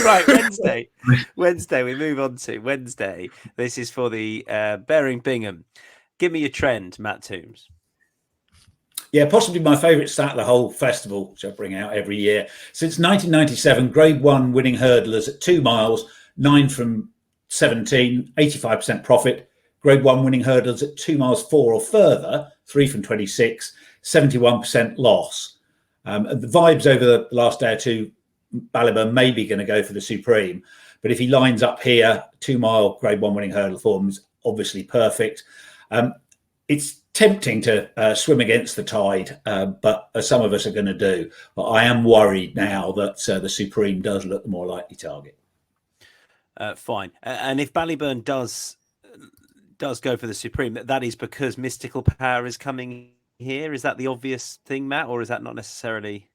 Right, Wednesday. We move on to Wednesday. This is for the Bearing Bingham. Give me your trend, Matt Toombs. Yeah, possibly my favourite stat of the whole festival, which I bring out every year. Since 1997, Grade 1 winning hurdlers at 2 miles, 9 from 17, 85% profit. Grade 1 winning hurdlers at 2 miles 4 or further, 3 from 26, 71% loss. The vibes over the last day or two, Ballyburn may be going to go for the Supreme. But if he lines up here, 2 mile Grade 1 winning hurdle form is obviously perfect. It's tempting to swim against the tide, but as some of us are going to do. But I am worried now that the Supreme does look the more likely target. Fine. And if Ballyburn does go for the Supreme, that is because Mystical Power is coming here. Is that the obvious thing, Matt, or is that not necessarily?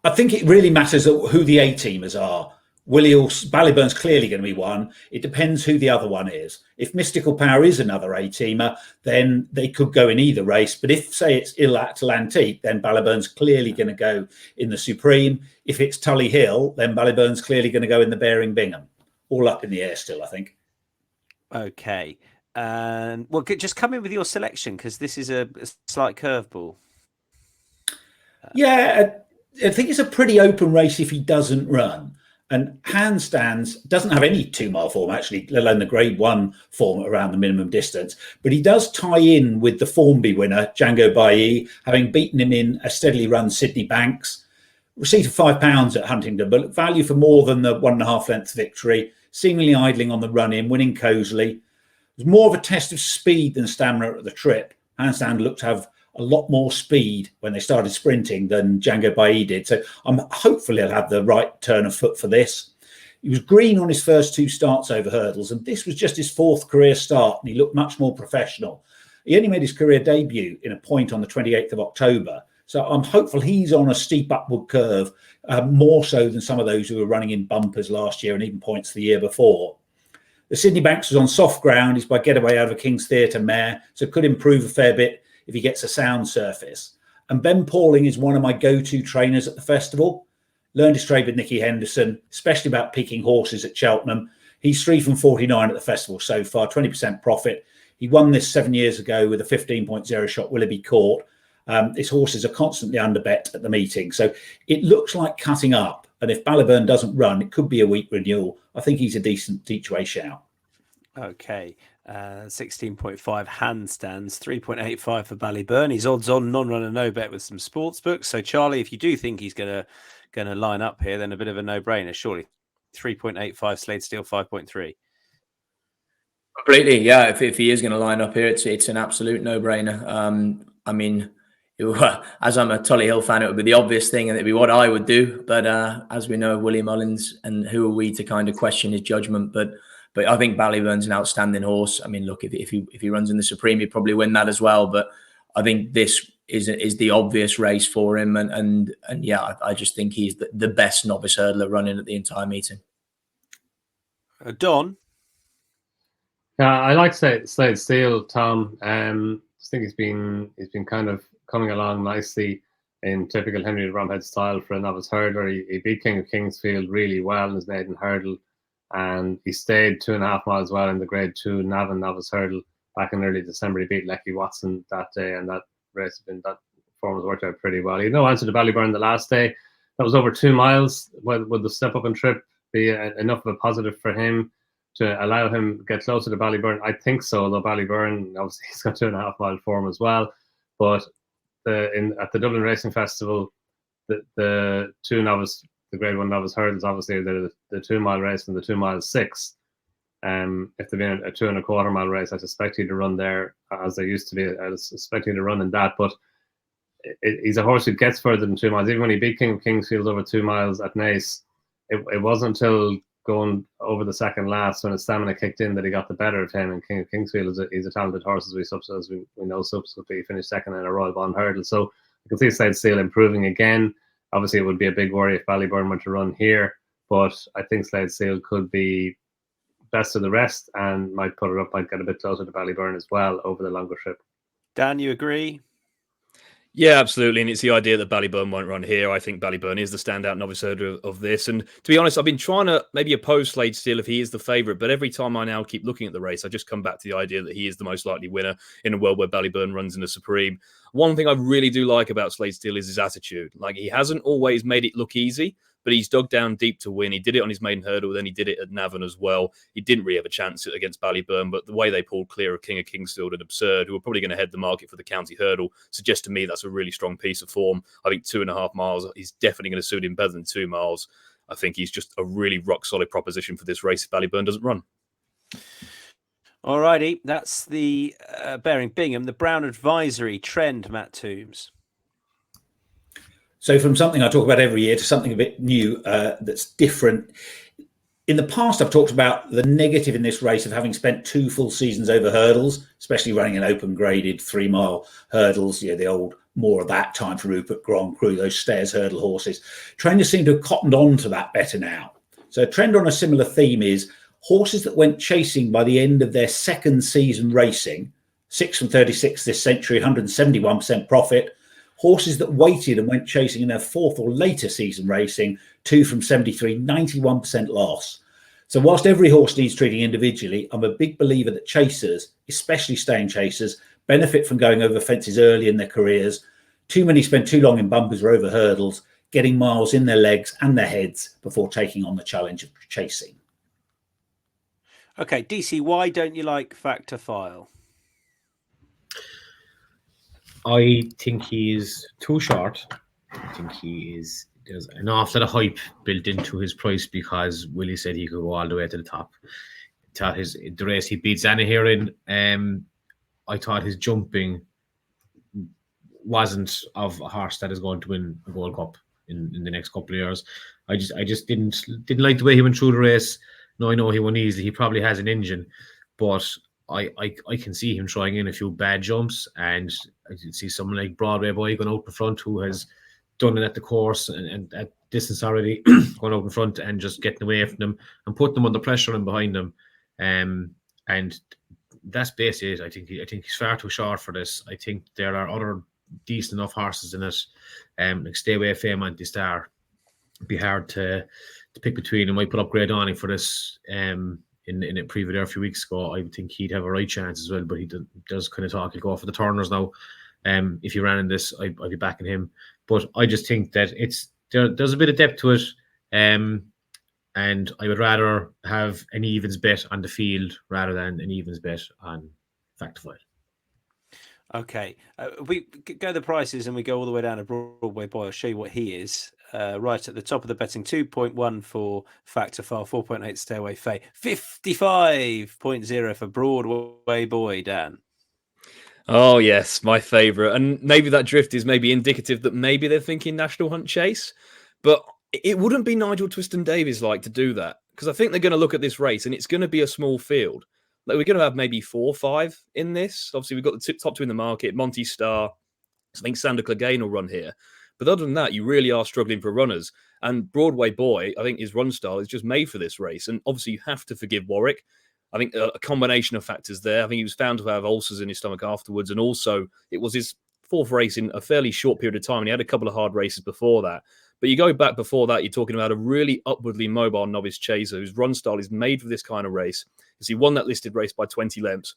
I think it really matters who the A-teamers are. Ballyburn's clearly going to be one. It depends who the other one is. If Mystical Power is another A-teamer, then they could go in either race. But if, say, it's Il Atlantique, then Ballyburn's clearly going to go in the Supreme. If it's Tully Hill, then Ballyburn's clearly going to go in the Bearing Bingham. All up in the air still, I think. Okay. Well, just come in with your selection, because this is a slight curveball. Yeah, I think it's a pretty open race if he doesn't run. And Handstands doesn't have any 2 mile form, actually, let alone the Grade 1 form around the minimum distance. But he does tie in with the Formby winner, Django Bailly, having beaten him in a steadily run Sydney Banks. Receipt of £5 at Huntingdon, but value for more than the 1.5 length victory, seemingly idling on the run in, winning cosily. It was more of a test of speed than stamina at the trip. Handstand looked to have a lot more speed when they started sprinting than Django Bailly did. So I'm hopeful he'll have the right turn of foot for this. He was green on his first 2 starts over hurdles, and this was just his 4th career start, and he looked much more professional. He only made his career debut in a point on the 28th of October. So I'm hopeful he's on a steep upward curve, more so than some of those who were running in bumpers last year and even points the year before. The Sydney Banks was on soft ground. He's by getaway out of a King's Theatre mare, so could improve a fair bit if he gets a sound surface. And Ben Pauling is one of my go-to trainers at the festival. Learned his trade with Nicky Henderson, especially about picking horses at Cheltenham. He's 3 from 49 at the festival so far, 20% profit. He won this 7 years ago with a 15.0 shot Willoughby Court. His horses are constantly under bet at the meeting. So it looks like cutting up. And if Ballyburn doesn't run, it could be a weak renewal. I think he's a decent each way shout. Okay. 16.5 handstands, 3.85 for Ballyburn. He's odds on, non-runner, no bet with some sports books. So Charlie, if you do think he's gonna line up here, then a bit of a no-brainer, surely. 3.85 Slade Steel, 5.3. Completely, yeah. If he is going to line up here, it's an absolute no-brainer. I mean, as I'm a Tully Hill fan, it would be the obvious thing, and it'd be what I would do. But as we know, Willie Mullins, and who are we to kind of question his judgment? But I think Ballyburn's an outstanding horse. I mean, look, if he runs in the Supreme, he'd probably win that as well. But I think this is the obvious race for him, and yeah, I just think he's the best novice hurdler running at the entire meeting. Donn? I like Slade Steel, Tom. I think he's been kind of coming along nicely in typical Henry Bromhead style for a novice hurdler. He beat King of Kingsfield really well in his maiden hurdle, and he stayed 2.5 miles well in the Grade 2 Navan novice hurdle back in early December. He beat Lecky Watson that day, and that form has worked out pretty well. He had no answer to Ballyburn the last day. That was over 2 miles. Would the step up and trip be enough of a positive for him to allow him to get closer to Ballyburn? I think so, though Ballyburn, obviously, he's got 2.5 mile form as well. But at the Dublin Racing Festival, the Grade 1 novice hurdles, obviously, the 2 mile race and the 2 mile 6. If there'd been a 2.25 mile race, I suspect he'd run there as there used to be. I suspect he'd run in that. But he's a horse who gets further than 2 miles. Even when he beat King of Kingsfield over 2 miles at Naas, it wasn't until going over the second last when his stamina kicked in that he got the better of him. And King of Kingsfield is a talented horse, as we know. Subsequently, he finished second in a Royal Bond hurdle. So I can see Slade Steel improving again. Obviously, it would be a big worry if Ballyburn were to run here, but I think Slade Steel could be best of the rest and might get a bit closer to Ballyburn as well over the longer trip. Dan, you agree? Yeah, absolutely. And it's the idea that Ballyburn won't run here. I think Ballyburn is the standout novice herder of this. And to be honest, I've been trying to maybe oppose Slade Steele if he is the favourite. But every time I now keep looking at the race, I just come back to the idea that he is the most likely winner in a world where Ballyburn runs in the Supreme. One thing I really do like about Slade Steele is his attitude. Like, he hasn't always made it look easy, but he's dug down deep to win. He did it on his maiden hurdle, then he did it at Navan as well. He didn't really have a chance against Ballyburn, but the way they pulled clear of King of Kingsfield and Absurd, who are probably going to head the market for the county hurdle, suggests to me that's a really strong piece of form. I think 2.5 miles is definitely going to suit him better than 2 miles. I think he's just a really rock-solid proposition for this race if Ballyburn doesn't run. All righty, that's the bearing Bingham, the Brown Advisory trend, Matt Toombs. So from something I talk about every year to something a bit new that's different. In the past, I've talked about the negative in this race of having spent 2 full seasons over hurdles, especially running an open graded 3 mile hurdles, the old more of that time for Rupert Grand Cru, those stairs hurdle horses. Trainers seem to have cottoned on to that better now. So a trend on a similar theme is horses that went chasing by the end of their second season racing, 6 from 36 this century, 171% profit. Horses that waited and went chasing in their 4th or later season racing, 2 from 73, 91% loss. So whilst every horse needs treating individually, I'm a big believer that chasers, especially staying chasers, benefit from going over fences early in their careers. Too many spend too long in bumpers or over hurdles, getting miles in their legs and their heads before taking on the challenge of chasing. Okay, Deasy, why don't you like Factor File? I think he's too short. I think there's an awful lot of hype built into his price because Willie said he could go all the way to the top. Thought the race he beat Zanna here in, I thought his jumping wasn't of a horse that is going to win a Gold Cup in the next couple of years. I just didn't like the way he went through the race. No, I know he won easily. He probably has an engine, but I can see him trying in a few bad jumps, and I can see someone like Broadway Boy going out in front who has done it at the course and at distance already, going out in front and just getting away from them and putting them under pressure and behind them. And that's basically it. I think he's far too short for this. I think there are other decent enough horses in it, like Stay Away Fame, Anti-Star. It'd be hard to pick between. I might put up Grey Donny for this in a preview there a few weeks ago. I think he'd have a right chance as well, but he does kind of talk. He'll go for the Turners now. If he ran in this, I'd be backing him. But I just think that there's a bit of depth to it, and I would rather have an evens bet on the field rather than an evens bet on Factified. Okay, we go the prices and we go all the way down to Broadway Boy. I'll show you what he is. Right at the top of the betting, 2.1 for Factor File, 4.8 Stairway Faye, 55.0 for Broadway Boy, Dan. Oh, yes, my favourite. And maybe that drift is maybe indicative that maybe they're thinking National Hunt Chase. But it wouldn't be Nigel Twiston Davies like to do that, because I think they're going to look at this race and it's going to be a small field. Like, we're going to have maybe 4 or 5 in this. Obviously, we've got the top 2 in the market, Monty Star. I think Sander Clegane will run here. But other than that, you really are struggling for runners. And Broadway Boy, I think his run style is just made for this race. And obviously, you have to forgive Warwick. I think a combination of factors there. I think he was found to have ulcers in his stomach afterwards. And also, it was his 4th race in a fairly short period of time. And he had a couple of hard races before that. But you go back before that, you're talking about a really upwardly mobile novice chaser whose run style is made for this kind of race. Because he won that listed race by 20 lengths.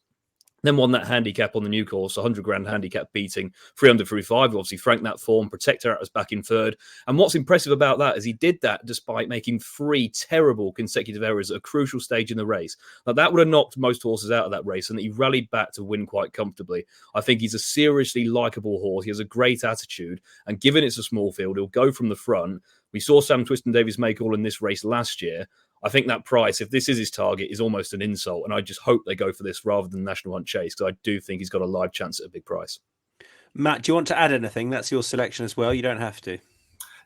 Then won that handicap on the new course, 100 grand handicap beating 300 through 5. Obviously, franked that form. Protector was back in 3rd. And what's impressive about that is he did that despite making 3 terrible consecutive errors at a crucial stage in the race. Now, that would have knocked most horses out of that race, and he rallied back to win quite comfortably. I think he's a seriously likeable horse. He has a great attitude, and given it's a small field, he'll go from the front. We saw Sam Twiston Davies make all in this race last year. I think that price, if this is his target, is almost an insult. And I just hope they go for this rather than National Hunt Chase, because I do think he's got a live chance at a big price. Matt, do you want to add anything? That's your selection as well. You don't have to.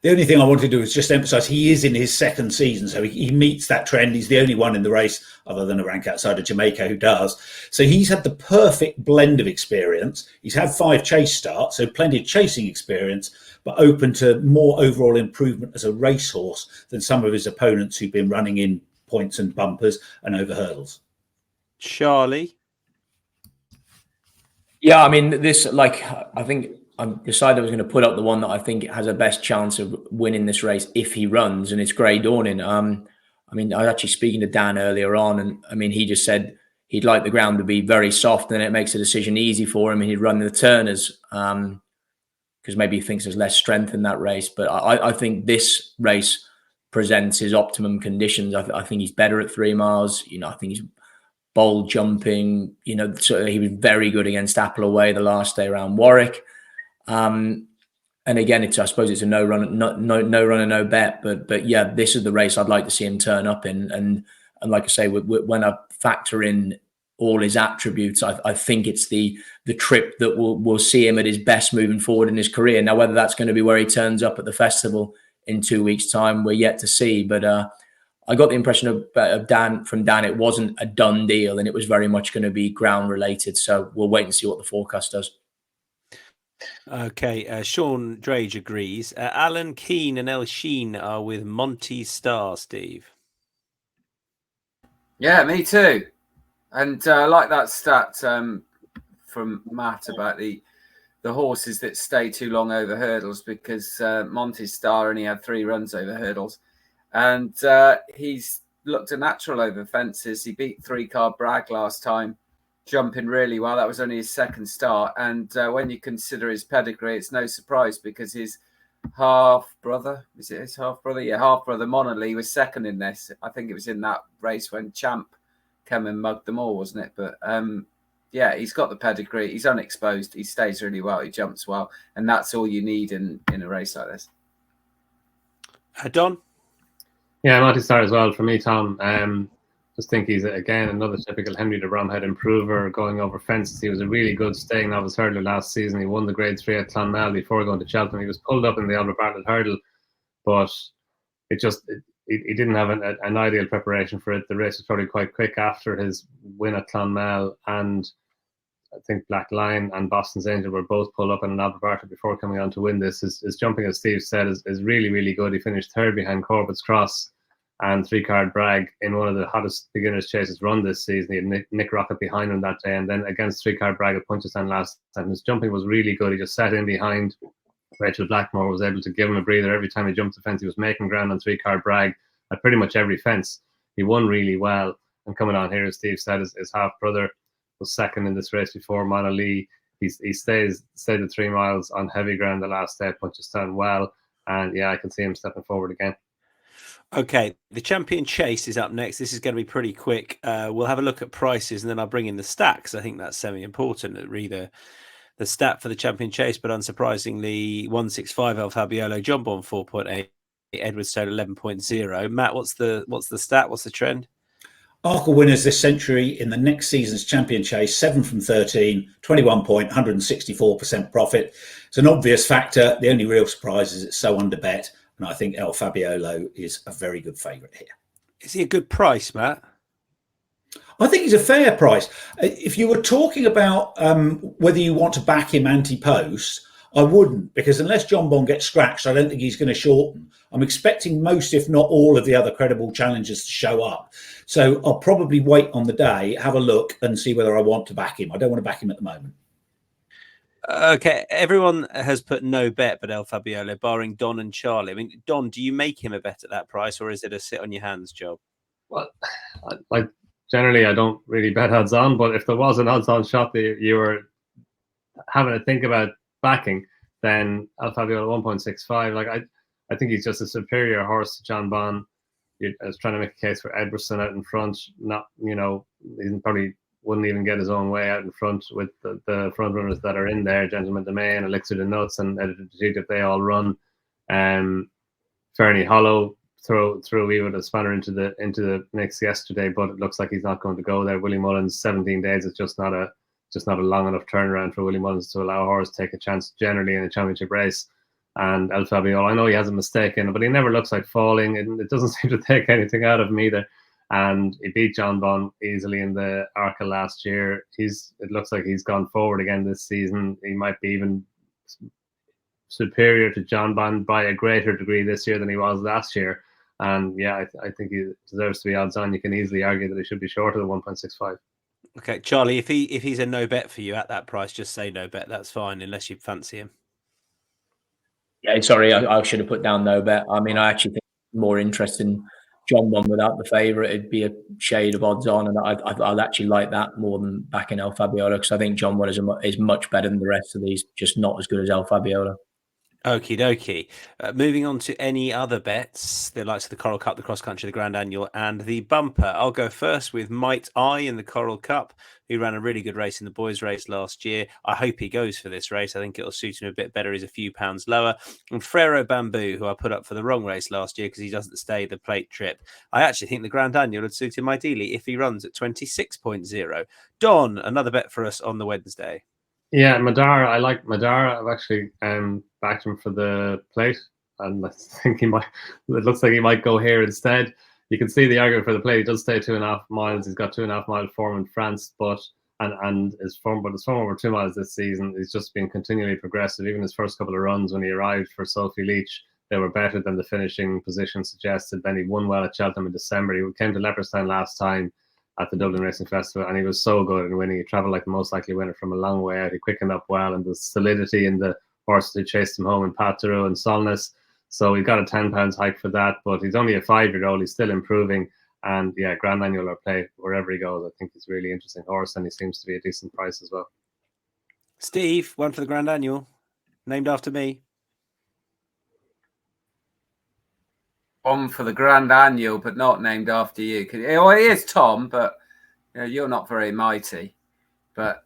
The only thing I want to do is just emphasise he is in his 2nd season, so he meets that trend. He's the only one in the race, other than a rank outside of Jamaica, who does. So he's had the perfect blend of experience. He's had 5 chase starts, so plenty of chasing experience, but open to more overall improvement as a racehorse than some of his opponents who've been running in points and bumpers and over hurdles. Charlie? Yeah, I mean, this, I think I've decided I was going to put up the one that I think has a best chance of winning this race if he runs, and it's Grey Dawning. I mean, I was actually speaking to Dan earlier on, and I mean, he just said he'd like the ground to be very soft, and it makes the decision easy for him, and he'd run the turners because maybe he thinks there's less strength in that race. But I think this race presents his optimum conditions. I think he's better at 3 miles. You know, I think he's bold jumping. You know, so he was very good against Appleway the last day around Warwick. And again, I suppose it's a no runner, no bet. But yeah, this is the race I'd like to see him turn up in. And like I say, when I factor in all his attributes, I think it's the trip that will see him at his best moving forward in his career. Now, whether that's going to be where he turns up at the festival in 2 weeks' time, we're yet to see. But I got the impression of Dan it wasn't a done deal, and it was very much going to be ground related. So we'll wait and see what the forecast does. Okay, Sean Drage agrees. Alan Keane and El Sheen are with Monty Star, Steve. Yeah, me too. And I like that stat from Matt about the horses that stay too long over hurdles, because Monty Star only had 3 runs over hurdles. And he's looked a natural over fences. He beat 3-card Bragg last time, jumping really well. That was only his second start. And when you consider his pedigree, it's no surprise, because his half-brother, is it his half-brother? Yeah, half-brother Monolly was second in this. I think it was in that race when Champ came and mugged them all, wasn't it? But yeah, he's got the pedigree. He's unexposed. He stays really well. He jumps well. And that's all you need in a race like this. Donn? Yeah, Monty Star as well for me, Tom. Just think he's, again, another typical Henry de Bromhead improver going over fences. He was a really good staying novice hurdler last season. He won the Grade 3 at Clonmel before going to Cheltenham. He was pulled up in the Albert Bartlett hurdle, but he didn't have an ideal preparation for it. The race was probably quite quick after his win at Clonmel, and I think Black Lion and Boston's Angel were both pulled up in an Albert Bartlett before coming on to win this. His jumping, as Steve said, is really, really good. He finished 3rd behind Corbett's Cross and 3-card Bragg in one of the hottest beginners chases run this season. He had Nick Rocket behind him that day, and then against 3-card Bragg at Punchestown last time. His jumping was really good. He just sat in behind. Rachel Blackmore was able to give him a breather every time he jumped the fence. He was making ground on 3-card Bragg at pretty much every fence. He won really well. And coming on here, as Steve said, his half-brother was second in this race before Monolly. He stayed at 3 miles on heavy ground the last day at Punchestown well. And yeah, I can see him stepping forward again. Okay, the Champion Chase is up next. This is going to be pretty quick. We'll have a look at prices, and then I'll bring in the stat, because I think that's semi-important to read the stat for the Champion Chase. But unsurprisingly, 165 El Fabiolo, John Bond 4.8, Edwardstone 11.0. Matt, what's the stat? What's the trend? Arkle winners this century in the next season's Champion Chase, 7 from 13, 21 point, 164% profit. It's an obvious factor. The only real surprise is it's so under bet. And I think El Fabiolo is a very good favourite here. Is he a good price, Matt? I think he's a fair price. If you were talking about whether you want to back him anti-post, I wouldn't, because unless John Bond gets scratched, I don't think he's going to shorten. I'm expecting most, if not all, of the other credible challengers to show up. So I'll probably wait on the day, have a look and see whether I want to back him. I don't want to back him at the moment. Okay, everyone has put no bet but El Fabiolo, barring Donn and Charlie. I mean, Donn, do you make him a bet at that price, or is it a sit on your hands job? Well, generally, I don't really bet odds on, but if there was an odds on shot that you were having to think about backing, then El Fabiolo 1.65. I think he's just a superior horse to John Bond. I was trying to make a case for Edwardstone out in front. Not, he probably wouldn't even get his own way out in front with the front runners that are in there, Gentleman Domain, Elixir de Nuts, and Editor if they all run. Fernie Hollow threw even a spanner into the mix yesterday, but it looks like he's not going to go there. Willie Mullins, 17 days is just not a long enough turnaround for Willie Mullins to allow a horse to take a chance generally in a championship race. And El Fabiolo, I know he has a mistake in it, but he never looks like falling, and it doesn't seem to take anything out of him either. And he beat John Bond easily in the Arkle last year. It looks like he's gone forward again this season. He might be even superior to John Bond by a greater degree this year than he was last year. And yeah, I think he deserves to be odds on. You can easily argue that he should be shorter than 1.65. Okay, Charlie, if he's a no bet for you at that price, just say no bet. That's fine, unless you fancy him. Yeah, sorry, I should have put down no bet. I mean, I actually think more interesting John one without the favourite. It'd be a shade of odds on, and I'd actually like that more than backing El Fabiola, because I think John one is much better than the rest of these, just not as good as El Fabiola. Okie dokie. Moving on to any other bets, the likes of the Coral Cup, the Cross Country, the Grand Annual, and the Bumper. I'll go first with Micheál in the Coral Cup, who ran a really good race in the boys' race last year. I hope he goes for this race. I think it'll suit him a bit better. He's a few pounds lower. And Frero Bamboo, who I put up for the wrong race last year because he doesn't stay the plate trip. I actually think the Grand Annual would suit him ideally if he runs at 26.0. Donn, another bet for us on the Wednesday. Yeah, Madara. I like Madara. I've actually backed him for the plate, and I think he might. It looks like he might go here instead. You can see the argument for the plate. He does stay 2.5 miles. He's got 2.5 mile form in France, but his form over 2 miles this season. He's just been continually progressive. Even his first couple of runs when he arrived for Sophie Leach, they were better than the finishing position suggested. Then he won well at Cheltenham in December. He came to Leopardstown last time at the Dublin Racing Festival, and he was so good in winning. He travelled like the most likely winner from a long way out. He quickened up well, and the solidity in the horse who chased him home in Pateru and Solness. So he got a £10 hike for that, but he's only a 5-year-old. He's still improving, and yeah, Grand Annual or play wherever he goes. I think he's a really interesting horse, and he seems to be a decent price as well. Steve, one for the Grand Annual, named after me. One for the Grand Annual, but not named after you. Well, it is Tom, but you're not very mighty. But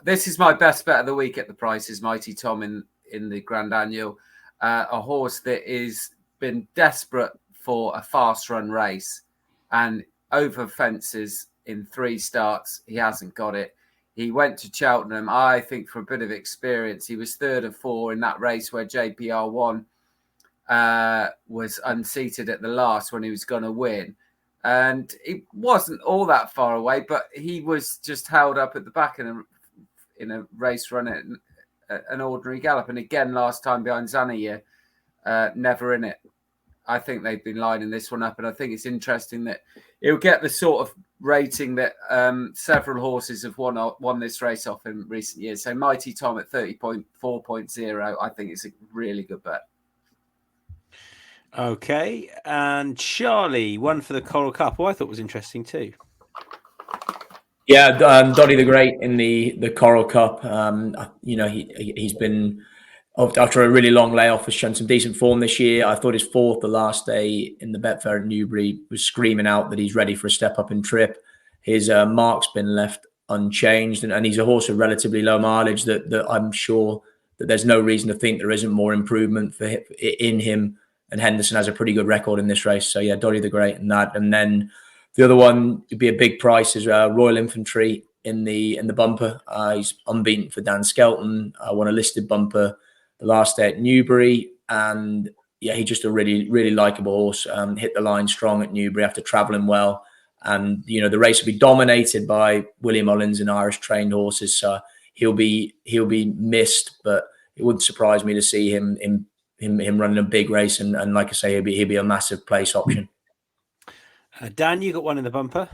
this is my best bet of the week at the prices, Mighty Tom in the Grand Annual. A horse that is been desperate for a fast run race, and over fences in 3 starts, he hasn't got it. He went to Cheltenham, I think, for a bit of experience. He was 3rd of 4 in that race where JPR won. Was unseated at the last when he was going to win, and it wasn't all that far away, but he was just held up at the back in a race run at an ordinary gallop, and again last time behind Zanaya, never in it. I think they've been lining this one up, and I think it's interesting that it'll get the sort of rating that several horses have won this race off in recent years. So Mighty Tom at 30.4.0 I think is a really good bet. Okay, and Charlie, one for the Coral Cup, who I thought was interesting too. Yeah, Donny the Great in the Coral Cup. He's been, after a really long layoff, has shown some decent form this year. I thought his 4th the last day in the Betfair at Newbury was screaming out that he's ready for a step up in trip. His mark's been left unchanged, and he's a horse of relatively low mileage that I'm sure that there's no reason to think there isn't more improvement in him. And Henderson has a pretty good record in this race. So yeah, Dolly the Great and that. And then the other one would be a big price is Royal Infantry in the Bumper. He's unbeaten for Dan Skelton. Won a listed Bumper the last day at Newbury. And yeah, he's just a really, really likeable horse. Hit the line strong at Newbury after travelling well. And, the race will be dominated by William Mullins and Irish trained horses. So he'll be missed, but it wouldn't surprise me to see him running a big race, and like I say, he'll be a massive place option. Dan, you got one in the Bumper?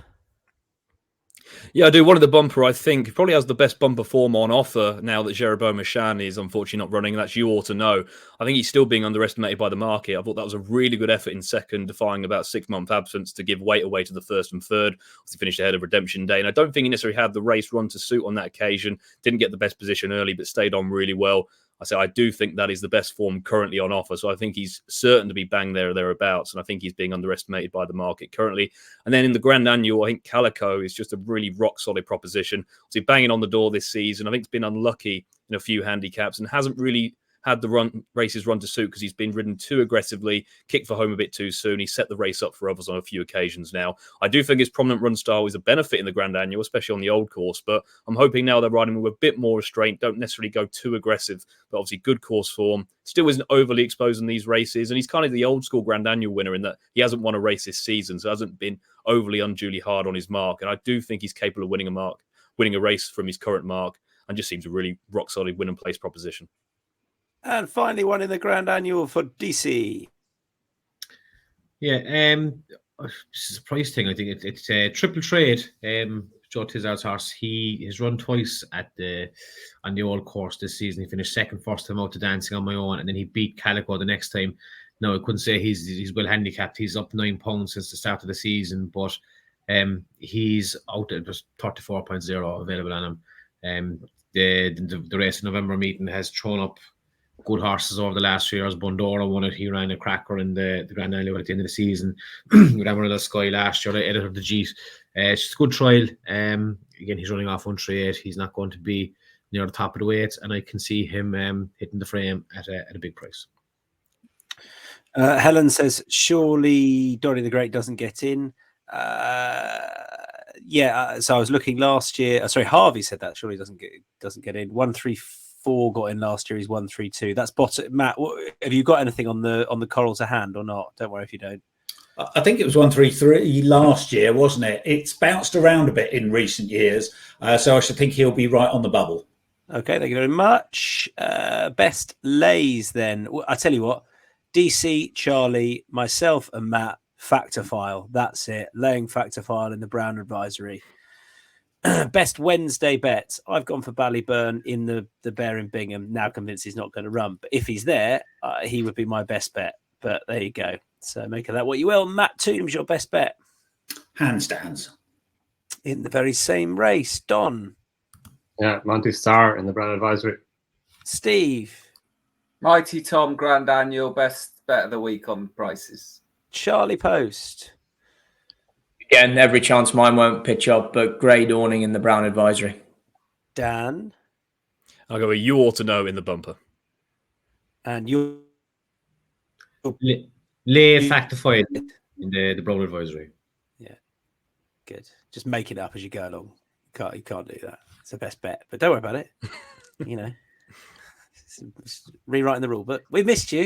Yeah, I do. One of the Bumper, I think, probably has the best Bumper form on offer now that Jeroboam Ashan is unfortunately not running, and that's You Ought to Know. I think he's still being underestimated by the market. I thought that was a really good effort in second, defying about 6-month absence to give weight away to the 1st and 3rd. He finished ahead of Redemption Day, and I don't think he necessarily had the race run to suit on that occasion. Didn't get the best position early, but stayed on really well. I do think that is the best form currently on offer. So I think he's certain to be bang there or thereabouts. And I think he's being underestimated by the market currently. And then in the Grand Annual, I think Calico is just a really rock solid proposition. So banging on the door this season. I think it's been unlucky in a few handicaps and hasn't really had the races run to suit because he's been ridden too aggressively, kicked for home a bit too soon. He set the race up for others on a few occasions now. I do think his prominent run style is a benefit in the Grand Annual, especially on the old course, but I'm hoping now they're riding with a bit more restraint, don't necessarily go too aggressive, but obviously good course form. Still isn't overly exposed in these races, and he's kind of the old school Grand Annual winner in that he hasn't won a race this season, so hasn't been overly unduly hard on his mark, and I do think he's capable of winning a race from his current mark, and just seems a really rock solid win and place proposition. And finally, one in the Grand Annual for Deasy. Yeah, this is a price thing. I think it's a triple trade. Judging Joe Tizard's horse. He has run twice on the old course this season. He finished second first time out to Dancing on My Own, and then he beat Calico the next time. Now, I couldn't say he's well handicapped. He's up 9 pounds since the start of the season, but he's out at just 34.0 available on him. The race in November meeting has thrown up good horses over the last few years. Bondora won it. He ran a cracker in the Grand Isle at the end of the season. We ran Amarillo Sky last year, the editor of the Jeet. It's just a good trial. Again, he's running off 138. He's not going to be near the top of the weight, and I can see him hitting the frame at a big price. Helen says, surely Donny the Great doesn't get in. So I was looking last year. Harvey said that surely doesn't get in. 134 got in last year. He's 132. That's bottom. Matt, have you got anything on the coral to hand or not? Don't worry if you don't. I think it was 133 last year, wasn't it? It's bounced around a bit in recent years, so I should think he'll be right on the bubble. Okay, thank you very much. Best lays then. I tell you what, DC, Charlie, myself, and Matt. Factor file. That's it. Laying factor file in the Brown Advisory. Best Wednesday bet. I've gone for Ballyburn in the Bear in Bingham. Now convinced he's not going to run, but if he's there, he would be my best bet. But there you go. So make of that what you will. Matt Toom's your best bet. Handstands. In the very same race. Donn. Yeah, Monty Star in the Brown Advisory. Steve. Mighty Tom Grand Annual, best bet of the week on prices. Charlie Poste. Again, every chance mine won't pitch up, but Grey Dawning in the Brown Advisory. Dan. I'll go with You Ought to Know in the bumper. And you. Lay Factified in the Brown Advisory. Yeah, good. Just make it up as you go along. You can't do that. It's the best bet, but don't worry about it. It's rewriting the rule. But we've missed you.